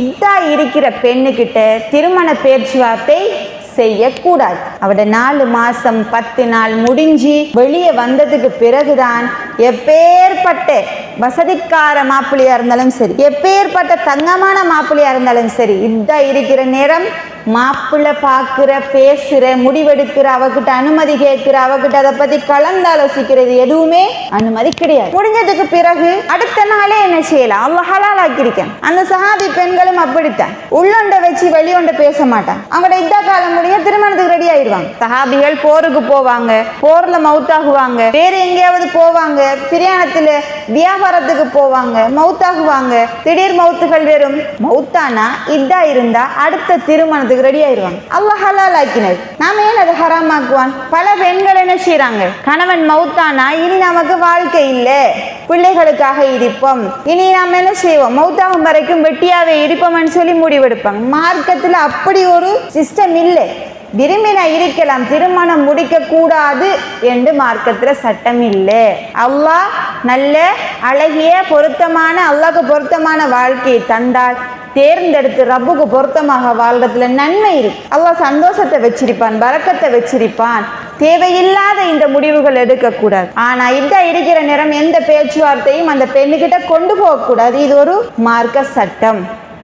இதா இருக்கிற பெண்ணுகிட்ட திருமண பேச்சுவார்த்தை செய்யக்கூடாது. அவட 4 மாசம் 10 நாள் முடிஞ்சு வெளியே வந்ததுக்கு பிறகுதான் எப்பேற்பட்ட வசதிக்கார மாப்பிள்ளையா இருந்தாலும் சரி, எப்பேற்பட்ட தங்கமான மாப்பிள்ளையா இருந்தாலும் சரி, இதா இருக்கிற நேரம் மாப்பிள்ளை பார்க்கிற, பேசுற, முடிவெடுக்கிற, அவகிட்ட அனுமதி கேட்கிற, அவகிட்ட அதை பத்தி கலந்தாலோசிக்கிறது எதுவுமே அனுமதி கிடையாது. முடிஞ்சதுக்கு பிறகு அடுத்த நாளே என்ன செய்யலாம்? அல்லாஹ் ஹலால் ஆக்கியிருக்கேன். அந்த சஹாபி பெண்களும் அப்படித்தான். உள்ளொண்ட வச்சு வெளியொண்ட பேச மாட்டாங்க. அவங்களோட இதா காலம் முடிய திருமணத்துக்கு ரெடி ஆயிடுவாங்க. சஹாபிகள் போருக்கு போவாங்க, போர்ல மவுத்தாகுவாங்க, வேற எங்கேயாவது போவாங்க, பிரயாணத்துல வியாபாரத்துக்கு போவாங்க, மவுத்தாகுவாங்க. திடீர் மவுத்துகள் வெறும் மவுத்தானா இதா இருந்தா அடுத்த திருமணத்துக்கு ரெடி ஆயிடுவாங்க. அல்லாஹ் ஹலால் ஆக்கினது. நாம ஏன் அதை ஹராமாக்குவான்? பல பெண்கள் என்ன செய்யறாங்க? கணவன் மவுத்தானா இனி நமக்கு வாழ்க்கை இல்லை, பிள்ளைகளுக்காக இருப்போம், இனி நாம என்ன செய்வோம், மவுத்தாகும் வரைக்கும் வெட்டியாவே இருப்போம்னு சொல்லி முடிவெடுப்பாங்க. மார்க்கத்துல அப்படி ஒரு சிஸ்டம் இல்லை. விரும்பினா இருக்கலாம், திருமணம் முடிக்க கூடாது என்று மார்க்கத்துல சட்டம் இல்லை. அல்லாஹ் நல்ல அழகிய பொருத்தமான, அல்லாஹ்க்கு பொருத்தமான வாழ்க்கையை தந்தால் தேர்ந்தெடுத்து ரப்புக்கு பொருத்தமாக வாழ்றதுல நன்மை இருக்கு. அல்லாஹ் சந்தோஷத்தை வச்சிருப்பான், பரக்கத்தை வச்சிருப்பான். தேவையில்லாத இந்த முடிவுகள் எடுக்கக்கூடாது. ஆனா இதா இருக்கிற நேரம் எந்த பேச்சுவார்த்தையும் அந்த பெண்ணுகிட்ட கொண்டு போகக்கூடாது. இது ஒரு மார்க்க சட்டம்.